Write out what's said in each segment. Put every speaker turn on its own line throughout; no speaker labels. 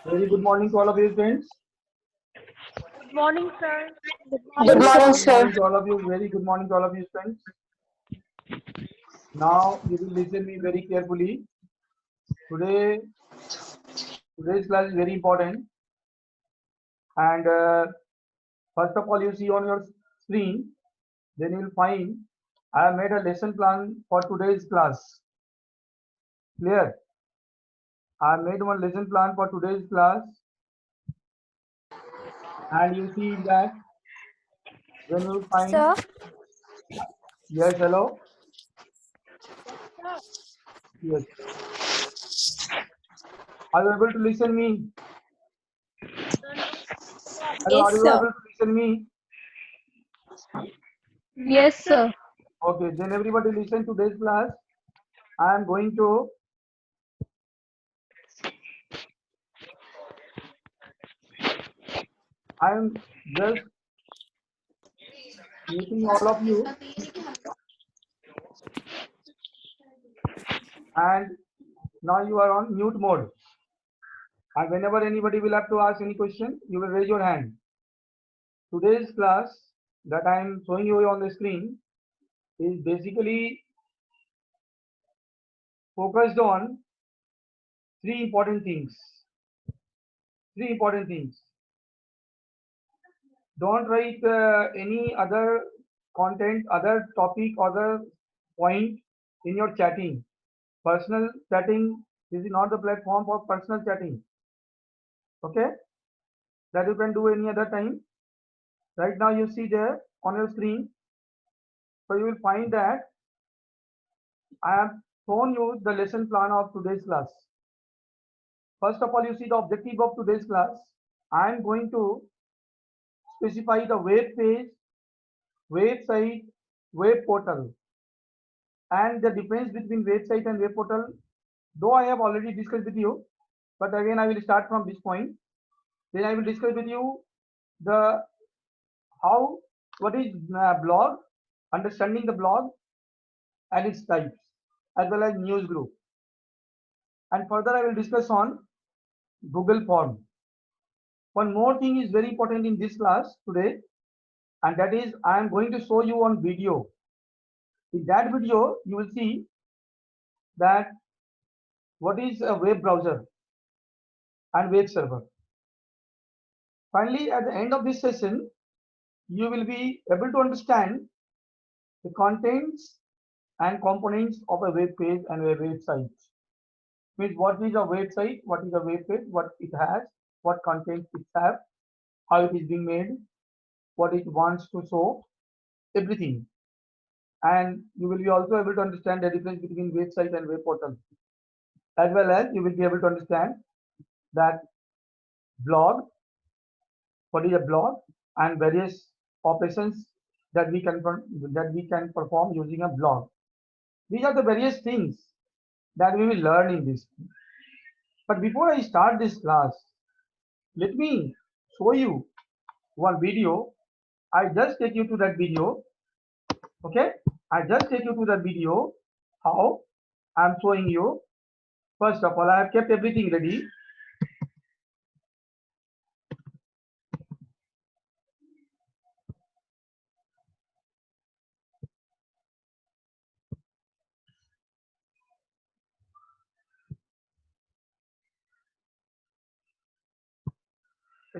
Very good morning to all of you friends.
Good morning, sir. Good
Good
morning,
morning,
sir.
Good
sir.
morning to all of you. Very good morning to all of you friends. Now you will listen me very carefully. Today, today's class is very important. And first of all, you see on your screen, then you will find I have made a lesson plan for today's class. Clear? I have made one lesson plan for today's class, and you see that when you find
Sir,
yes, hello, yes. Are you able to listen me? Hello,
yes,
are you
sir.
able to listen me?
Yes, sir.
Okay, then everybody listen to today's class. I am going to I am just meeting all of you, and now you are on mute mode. And whenever anybody will have to ask any question, you will raise your hand. Today's class that I am showing you on the screen is basically focused on three important things. Three important things. Don't write any other content, other topic, other point in your chatting. Personal chatting, this is not the platform for personal chatting. Okay, that you can do any other time. Right now you see there on your screen, so you will find that I have shown you the lesson plan of today's class. First of all, you see the objective of today's class. I am going to specify the web page, website, web portal, and the difference between website and web portal, though I have already discussed with you, but again I will start from this point. Then I will discuss with you the how, what is blog, understanding the blog and its types, as well as news group. And further I will discuss on Google Form. One more thing is very important in this class today, and that is I am going to show you on video. In that video, you will see that what is a web browser and web server. Finally, at the end of this session, you will be able to understand the contents and components of a web page and a website. Means what is a website, what is a web page, what it has, what content it has, how it is being made, what it wants to show, everything. And you will be also able to understand the difference between website and web portal, as well as you will be able to understand that blog, what is a blog, and various operations that we can perform using a blog. These are the various things that we will learn in this. But before I start this class, let me show you one video. I just take you to that video. Okay, I just take you to that video. How I'm showing you. First of all, I have kept everything ready.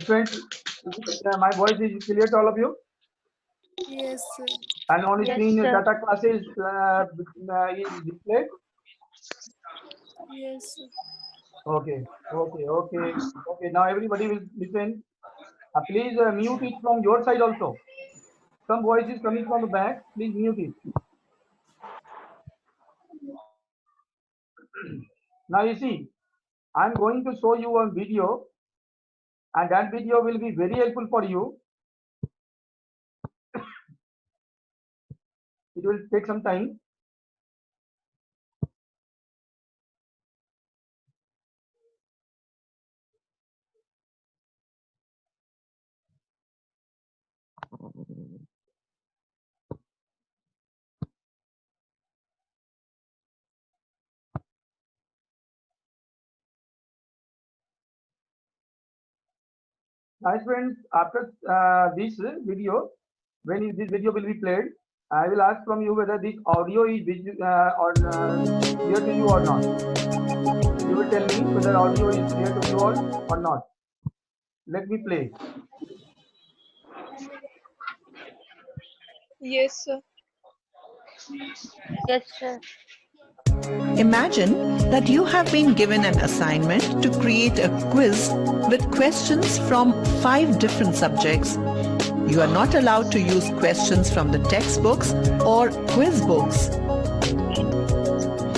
Friends, my voice is clear to all of you.
Yes, sir.
And on
Yes,
screen,
sir.
data classes is displayed.
Yes, sir.
Okay. Now everybody will listen. Please mute it from your side also. Some voice is coming from the back. Please mute it. Now you see, I'm going to show you a video, and that video will be very helpful for you. It will take some time. Nice friends, after this video, when this video will be played, I will ask from you whether this audio is clear to you or not. You will tell me whether audio is clear to you all or not. Let me play.
Yes, sir.
Yes, sir.
Imagine that you have been given an assignment to create a quiz with questions from 5 different subjects. You are not allowed to use questions from the textbooks or quiz books.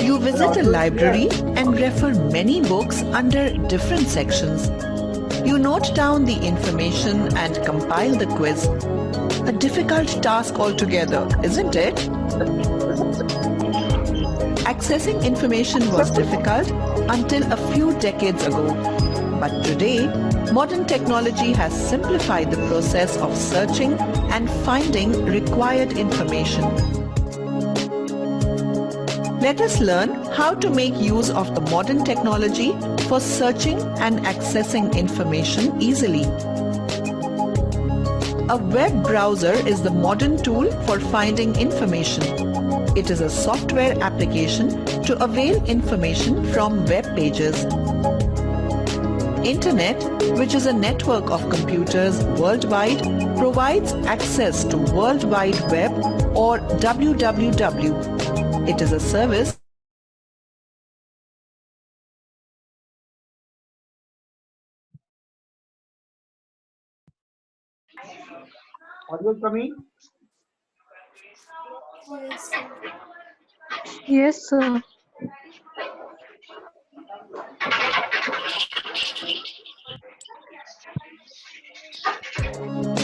You visit a library and refer many books under different sections. You note down the information and compile the quiz. A difficult task altogether, isn't it? Accessing information was difficult until a few decades ago. But today, modern technology has simplified the process of searching and finding required information. Let us learn how to make use of the modern technology for searching and accessing information easily. A web browser is the modern tool for finding information. It is a software application to avail information from web pages. Internet, which is a network of computers worldwide, provides access to World Wide Web or WWW. It is a service
Audio coming?
Yes, sir.
Yes, sir.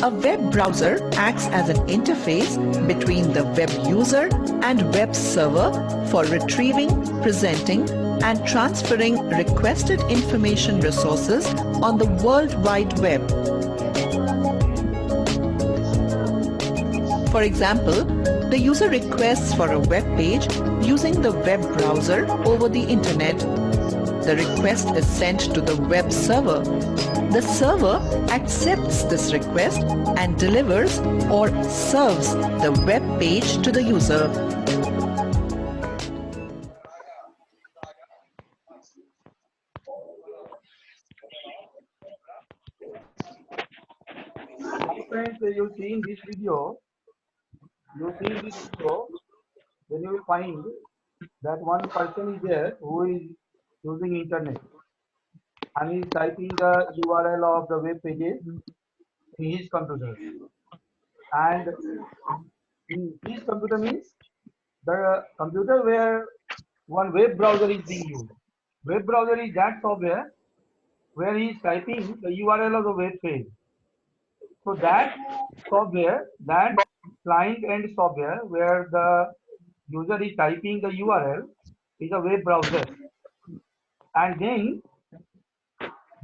A web browser acts as an interface between the web user and web server for retrieving, presenting, and transferring requested information resources on the World Wide Web. For example, the user requests for a web page using the web browser over the internet. The request is sent to the web server. The server accepts this request and delivers or serves the web page to the user.
Friends, you see in this video, then you will find that one person is there who is using internet and he is typing the URL of the web pages in his computer. And in his computer means the computer where one web browser is being used. Web browser is that software where he is typing the URL of the web page. So that software, that client end software where the user is typing the URL is a web browser. And then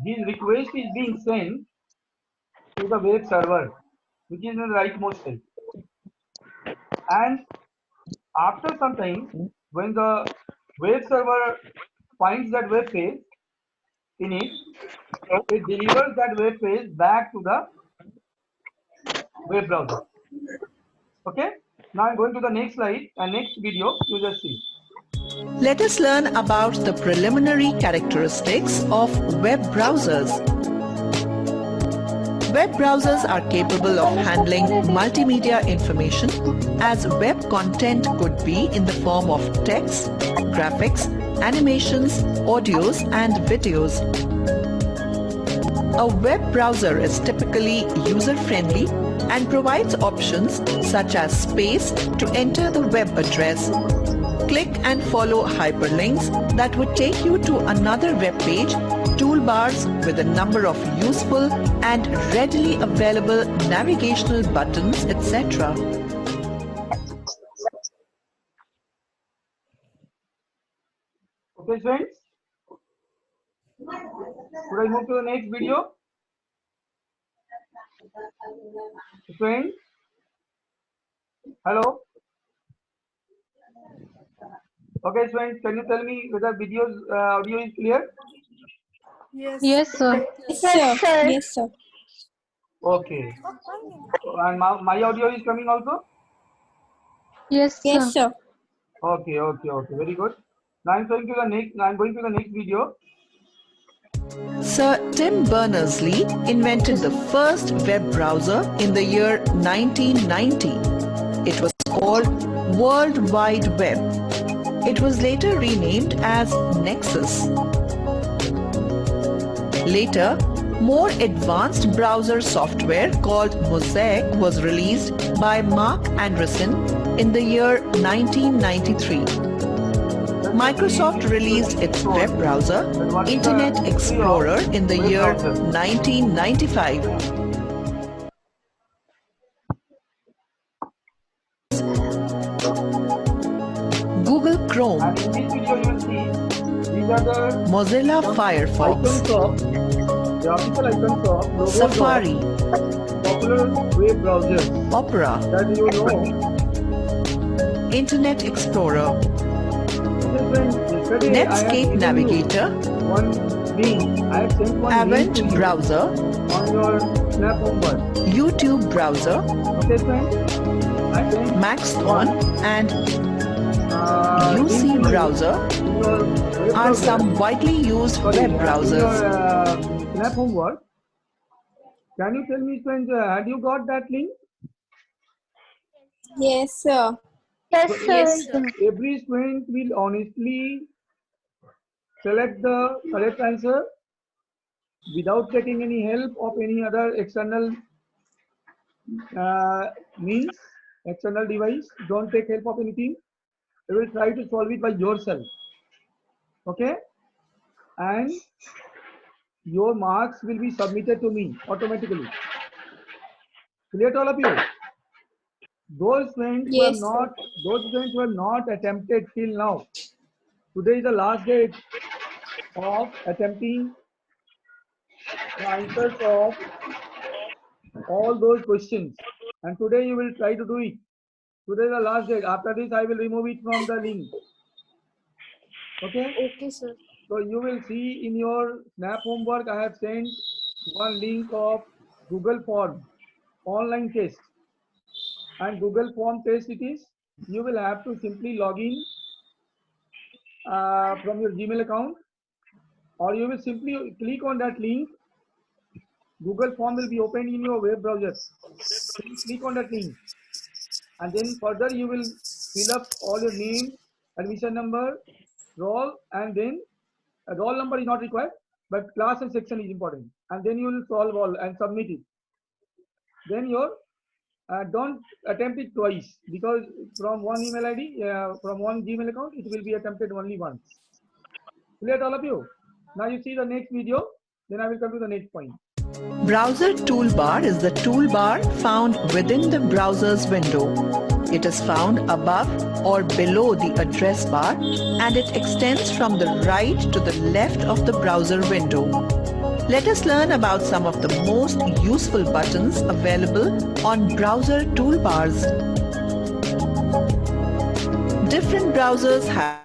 this request is being sent to the web server, which is in the rightmost state. And after some time, when the web server finds that web page in it, it delivers that web page back to the web browser. Okay? Now I'm going to the next slide and next video, you just see.
Let us learn about the preliminary characteristics of web browsers. Web browsers are capable of handling multimedia information, as web content could be in the form of text, graphics, animations, audios, and videos. A web browser is typically user-friendly and provides options such as space to enter the web address. Click and follow hyperlinks that would take you to another web page, toolbars with a number of useful and readily available navigational buttons, etc.
Okay, friends? Should I move to the next video? Friends? Hello? Okay, friends, can you tell me whether audio is clear?
Yes.
Yes, sir.
Yes, sir.
Yes, sir.
Okay. And my audio is coming also?
Yes,
Yes,
sir.
sir.
Okay, okay, okay. Very good. Now I'm going to the next video.
Sir Tim Berners-Lee invented the first web browser in the year 1990. It was called World Wide Web. It was later renamed as Nexus. Later, more advanced browser software called Mosaic was released by Mark Andreessen in the year 1993. Microsoft released its web browser, Internet Explorer, in the year 1995. Google Chrome,
And in this video you will see these are the
Mozilla Firefox,
icons of the official icons of logos
Safari,
of popular web browsers
Opera,
that you know.
Internet Explorer,
Okay, friends, yesterday I have
Netscape
given
Navigator,
you one link. I have sent one link
Avant
to you
Browser,
on your Snap homework.
YouTube Browser,
Okay, friends. I sent
Maxthon, and
link
UC
to you
Browser
in your web
are
browser.
some widely used
Sorry,
web
in
browsers.
your Snap homework. Can you tell me, friends, had you got that link?
Yes, sir.
Yes,
So
sir.
every student will honestly select the correct answer without taking any help of any other external means, external device. Don't take help of anything. You will try to solve it by yourself. Okay? And your marks will be submitted to me automatically. Clear to all of you? Those students who have
Yes, sir.
not attempted till now. Today is the last day of attempting the answers of all those questions. And today you will try to do it. Today is the last day. After this, I will remove it from the link. Okay?
Okay, sir.
So you will see in your Snap homework, I have sent one link of Google Form online test. And Google Form test it is. You will have to simply log in from your Gmail account, or you will simply click on that link. Google Form will be opened in your web browser. Please click on that link, and then further you will fill up all your name, admission number, roll, and then roll number is not required, but class and section is important. And then you will solve all and submit it. Then your don't attempt it twice, because from one email ID, from one Gmail account, it will be attempted only once. Clear to all of you? Now you see the next video, then I will come to the next point.
Browser toolbar is the toolbar found within the browser's window. It is found above or below the address bar, and it extends from the right to the left of the browser window. Let us learn about some of the most useful buttons available on browser toolbars. Different browsers have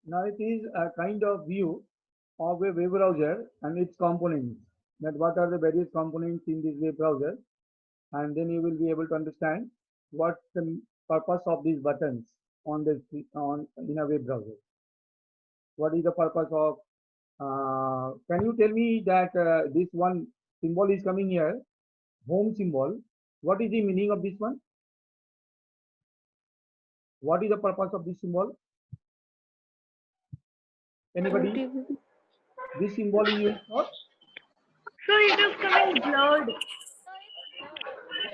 Now it is a kind of view of a web browser and its components. That what are the various components in this web browser, and then you will be able to understand what the purpose of these buttons on the on in a web browser. What is the purpose of? Can you tell me that this one symbol is coming here? home symbol. What is the meaning of this one? What is the purpose of this symbol? Anybody? This symbol is used for?
So it is coming blurred.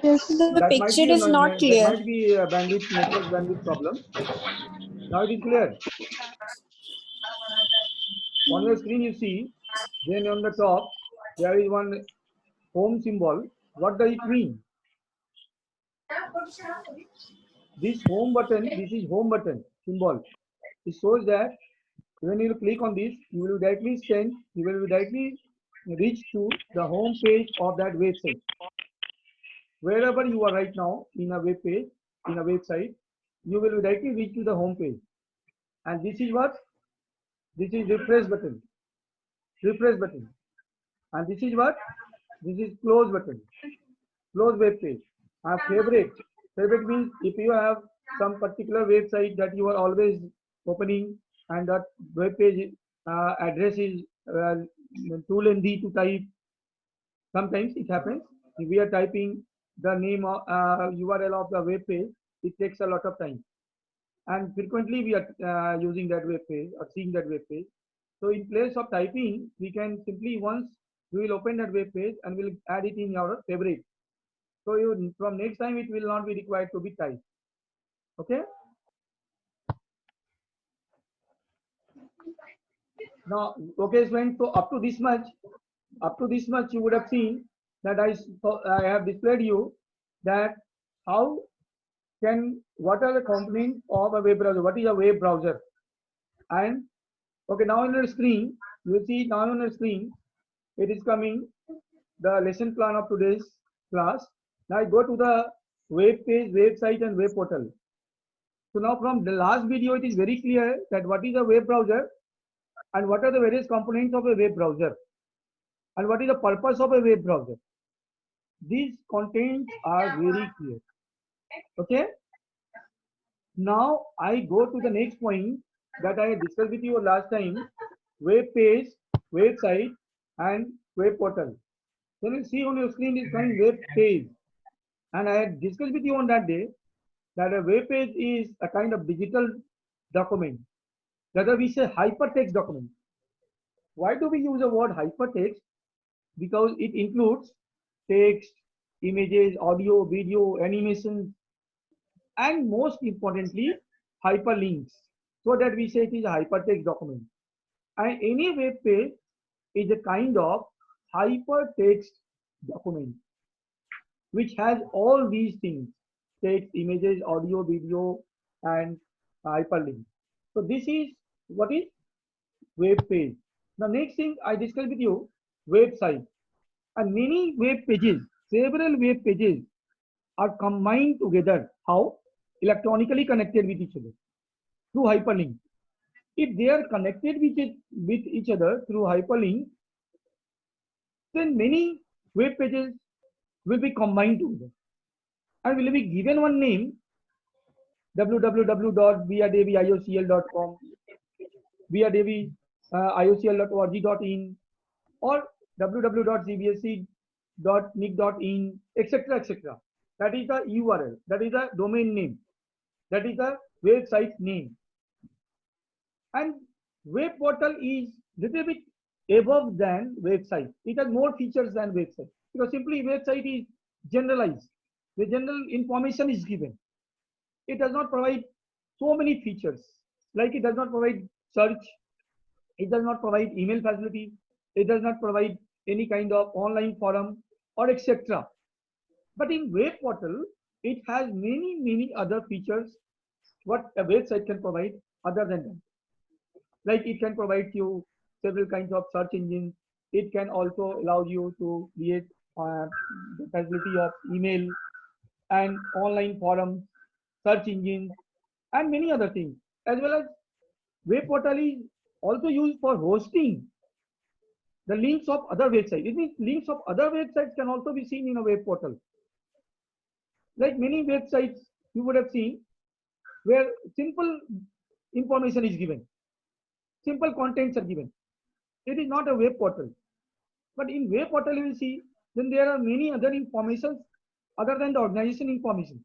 Yes.
The
That might
picture
be
is not
that
clear.
might be a bandwidth, network bandwidth problem. Now it is clear. On your screen you see, then on the top there is one home symbol. What does it mean? This home button, this is home button symbol. It shows that when you click on this, you will directly reach to the home page of that website. Wherever you are right now in a web page, in a website, you will directly reach to the home page. And this is what? This is refresh button. Refresh button. And this is what? This is close button. Close web page. And favorite. Favorite means if you have some particular website that you are always opening and that web page address is too lengthy to type. Sometimes it happens. If we are typing the name of URL of the web page, it takes a lot of time. And frequently we are using that web page or seeing that web page. So in place of typing, we can simply once we will open that web page and we'll add it in our favorite. So from next time it will not be required to be typed. Okay. Now, okay, friends. So up to this much, you would have seen that I have displayed you that how what are the components of a web browser? What is a web browser? And okay, now on your screen, you see now on your screen, it is coming the lesson plan of today's class. Now I go to the web page, website, and web portal. So now from the last video, it is very clear that what is a web browser and what are the various components of a web browser and what is the purpose of a web browser. These contents are very clear. Okay. Now I go to the next point that I discussed with you last time: web page, website, and web portal. Then you see on your screen is coming web page, and I had discussed with you on that day that a web page is a kind of digital document. Rather, we say hypertext document. Why do we use the word hypertext? Because it includes text, images, audio, video, animations, and most importantly, hyperlinks. So that we say it is a hypertext document. And any web page is a kind of hypertext document which has all these things: text, images, audio, video, and hyperlink. So this is what is web page. The next thing I discussed with you, website. And many web pages, several web pages are combined together. How? Electronically connected with each other through hyperlink. If they are connected with each other through hyperlink, then many web pages will be combined together and will be given one name: www.viadevicl.com, viadevicl.org.in, or www.cbsc.nic.in, etc., etc. That is the URL, that is the domain name, that is the website name. And web portal is little bit above than website. It has more features than website, because simply website is generalized. The general information is given. It does not provide so many features. Like it does not provide search, it does not provide email facility, it does not provide any kind of online forum or etc. But in web portal, it has many other features what a website can provide other than that. Like it can provide you several kinds of search engines. It can also allow you to create the facility of email and online forums, search engines, and many other things. As well as web portal is also used for hosting the links of other websites. It means links of other websites can also be seen in a web portal. Like many websites you would have seen where simple information is given, simple contents are given. It is not a web portal. But in web portal you will see then there are many other information other than the organization information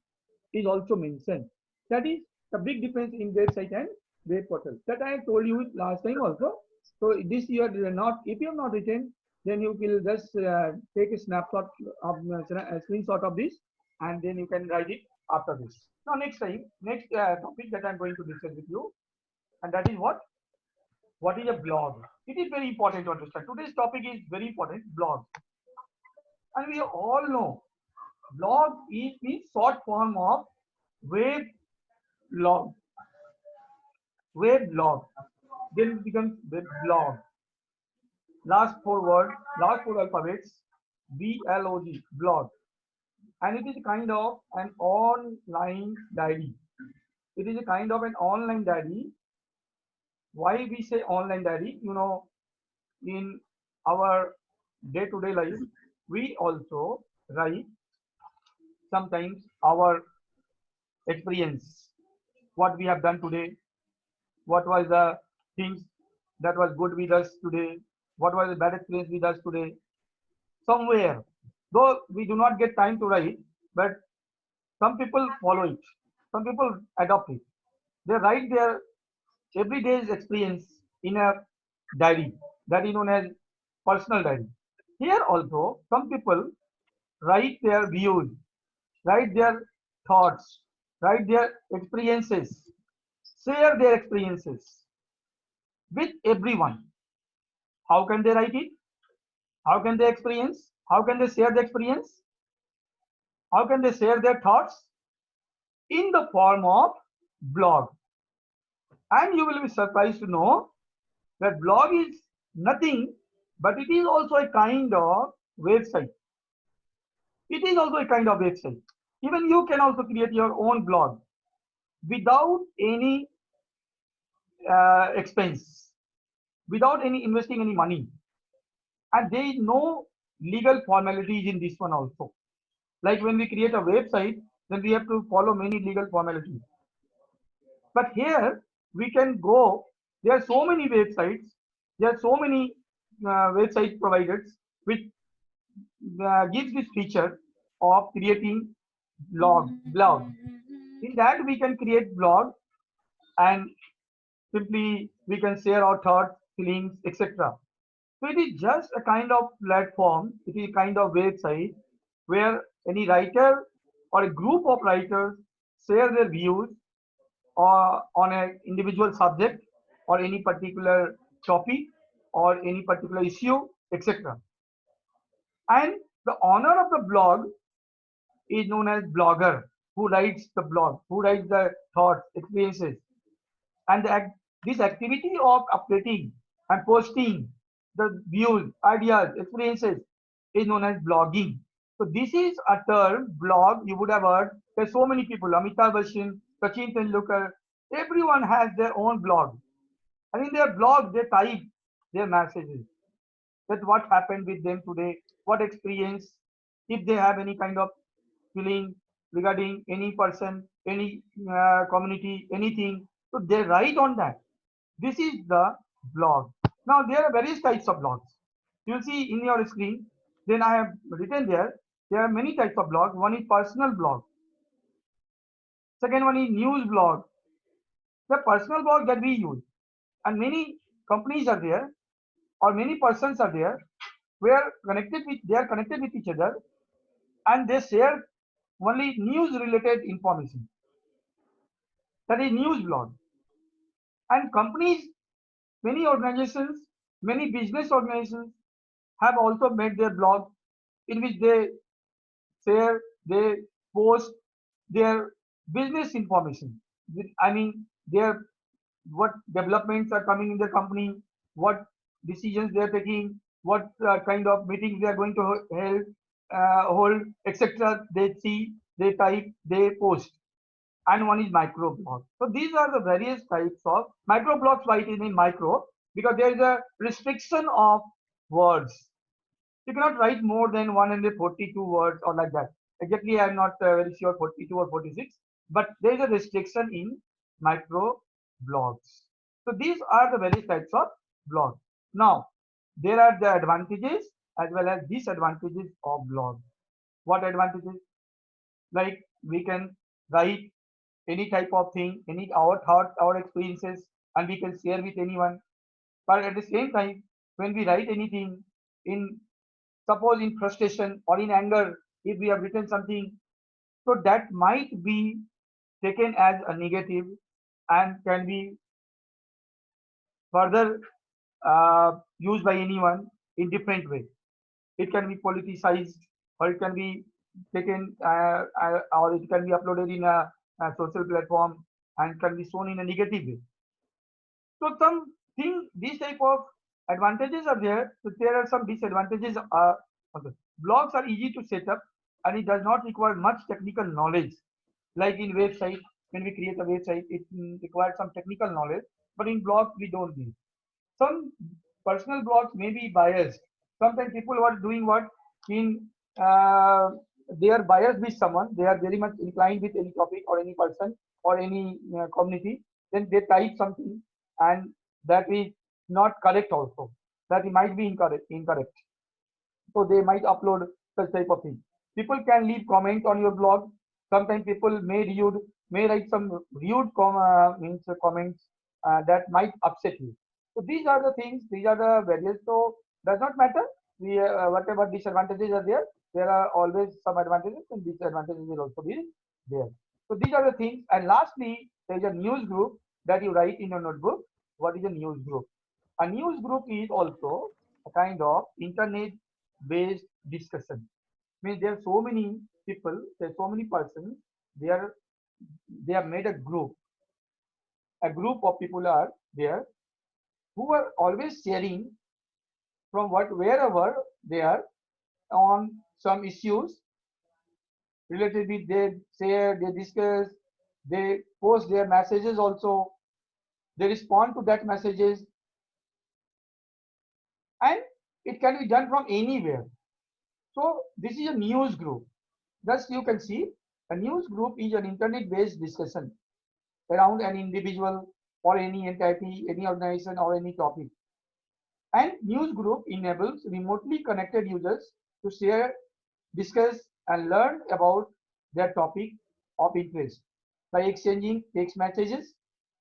is also mentioned. That is the big difference in website and web portal that I told you last time also. So this you are not, if you have not written, then you will just take a snapshot of a screenshot of this, and then you can write it after this. Now next topic that I'm going to discuss with you, and that is what is a blog. It is very important to understand. Today's topic is very important, blog. And we all know blog is the short form of web log. Web log. Then it becomes web blog. Last four alphabets, B-L-O-G, blog. And it is a kind of an online diary. It is a kind of an online diary. Why we say online diary? You know, in our day-to-day life, we also write sometimes our experience, what we have done today, what was the things that was good with us today, what was the bad experience with us today. Somewhere, though we do not get time to write, but some people follow it, some people adopt it. They write their everyday's experience in a diary that is known as personal diary. Here also, some people write their views, write their thoughts, write their experiences, share their experiences with everyone. How can they write it? How can they experience? How can they share the experience? How can they share their thoughts? In the form of blog. And you will be surprised to know that blog is nothing, but it is also a kind of website. It is also a kind of website. Even you can also create your own blog without any expense, without any investing any money. And there is no legal formalities in this one also. Like when we create a website, then we have to follow many legal formalities. But here we can go, there are so many websites, there are so many website providers which gives this feature of creating blog. In that we can create blog, and simply we can share our thoughts, feelings, etc. So it is just a kind of platform, it is a kind of website where any writer or a group of writers share their views or on an individual subject or any particular topic or any particular issue, etc. And the owner of the blog is known as blogger, who writes the blog, who writes the thoughts, experiences. And this activity of updating and posting the views, ideas, experiences is known as blogging. So this is a term, blog, you would have heard. There's so many people, Amitabh Bachchan, Sachin Tendulkar, everyone has their own blog. And in their blog, they type their messages. That what happened with them today, what experience, if they have any kind of feeling regarding any person, any community, anything. So they write on that. This is the blog. Now there are various types of blogs. You'll see in your screen. Then I have written there. There are many types of blogs. One is personal blog. Second one is news blog. The personal blog that we use, and many companies are there, or many persons are there, where they are connected with each other, and they share only news related information. That is news blog. And companies, many organizations, many business organizations have also made their blog in which they share, they post their business information. I mean, their what developments are coming in their company, what decisions they are taking, what kind of meetings they are going to hold, etc. They see, they type, they post. And one is microblog. So these are the various types of microblogs. Why it is in micro? Because there is a restriction of words. You cannot write more than 142 words or like that. Exactly, I am not very sure 42 or 46, but there is a restriction in micro blogs. So these are the various types of blogs. Now, there are the advantages as well as disadvantages of blog. What advantages? Like we can write any type of thing, any our thoughts, our experiences, and we can share with anyone. But at the same time, when we write anything in, suppose in frustration or in anger, if we have written something, so that might be taken as a negative and can be further used by anyone in different way. It can be politicized, or it can be taken, or it can be uploaded in a social platform and can be shown in a negative way. So something, these type of advantages are there. So there are some disadvantages. Okay. Blogs are easy to set up and it does not require much technical knowledge. Like in website, when we create a website, it requires some technical knowledge. But in blogs, we don't need. Some personal blogs may be biased. Sometimes people are doing what in they are biased with someone. They are very much inclined with any topic or any person or any community. Then they type something and that is not correct also. That it might be incorrect. Incorrect. So they might upload such type of thing. People can leave comment on your blog. Sometimes people may write some rude comments that might upset you. So these are the things. These are the various. So does not matter. We whatever disadvantages are there, there are always some advantages and disadvantages will also be there. So these are the things. And lastly, there is a news group that you write in your notebook. What is a news group? A news group is also a kind of internet based discussion. Means there are so many people, there are so many persons, they are they have made a group. A group of people are there who are always sharing from what wherever they are on some issues related with, they share, they discuss, they post their messages also, they respond to that messages, and it can be done from anywhere. So this is a news group. Thus you can see a news group is an internet-based discussion around an individual or any entity, any organization or any topic. And news group enables remotely connected users to share, discuss and learn about their topic of interest by exchanging text messages,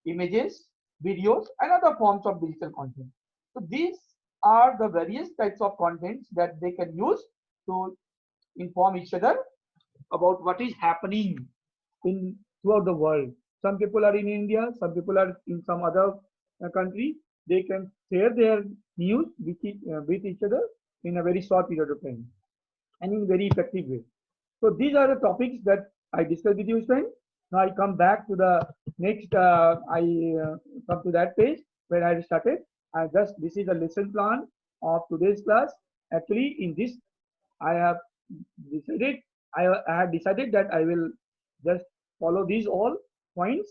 images, videos and other forms of digital content. So these are the various types of contents that they can use to inform each other about what is happening in throughout the world. Some people are in India, some people are in some other country. They can share their news with each other in a very short period of time and in very effective way. So these are the topics that I discussed with you, friends. Now I come back to the next. I come to that page where I started. I just this is a lesson plan of today's class. Actually, in this, I have decided. I had decided that I will just follow these all points.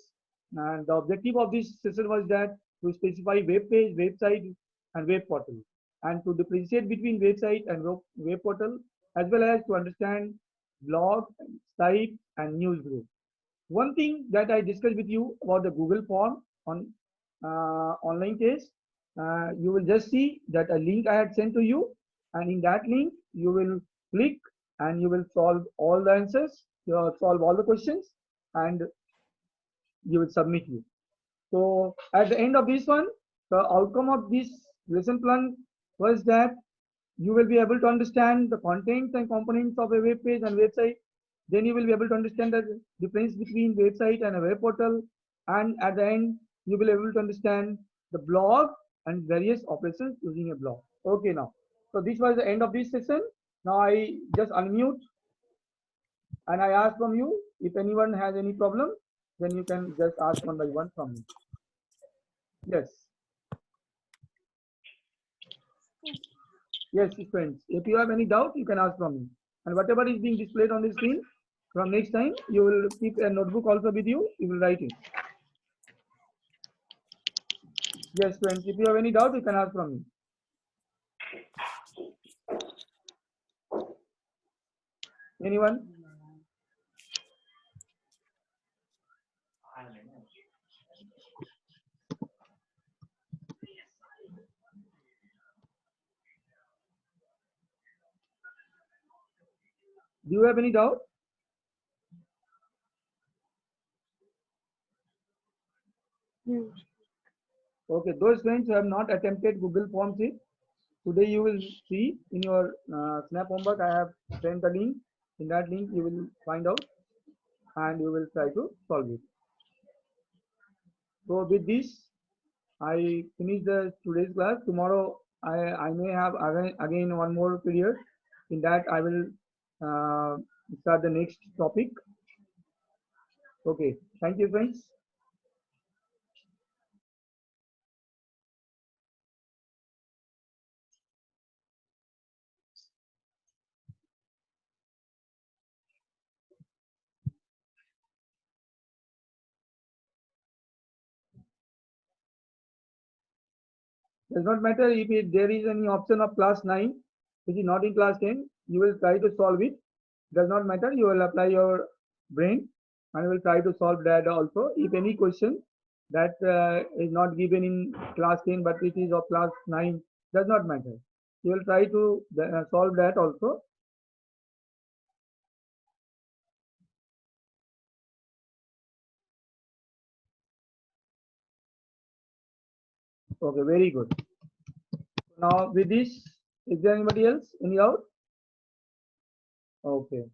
And the objective of this session was that to specify web page, website, and web portal, and to differentiate between website and web portal, as well as to understand blog, site, and news group. One thing that I discussed with you about the Google form on online test, you will just see that a link I had sent to you, and in that link you will click and you will solve all the answers, solve all the questions, and you will submit you. So at the end of this one, the outcome of this lesson plan was that you will be able to understand the contents and components of a web page and website. Then you will be able to understand the difference between website and a web portal. And at the end, you will be able to understand the blog and various operations using a blog. Okay, now. So this was the end of this session. Now I just unmute and I ask from you, if anyone has any problem, then you can just ask one by one from me. Yes. Yes, friends. If you have any doubt, you can ask from me. And whatever is being displayed on the screen, from next time, you will keep a notebook also with you. You will write it. Yes, friends. If you have any doubt, you can ask from me. Anyone? Do you have any doubt?
Hmm.
Okay, those friends who have not attempted Google Forms it, today you will see in your Snap homework, I have sent the link. In that link, you will find out and you will try to solve it. So with this, I finish the today's class. Tomorrow, I may have again one more period. In that, I will start the next topic. Okay, thank you, friends. Does not matter if there is any option of class 9, which is not in class 10, you will try to solve it. Does not matter, you will apply your brain and will try to solve that also. If any question that is not given in class 10 but it is of class 9, does not matter. You will try to solve that also. Okay, very good. Now with this, is there anybody else? Any doubt? Okay.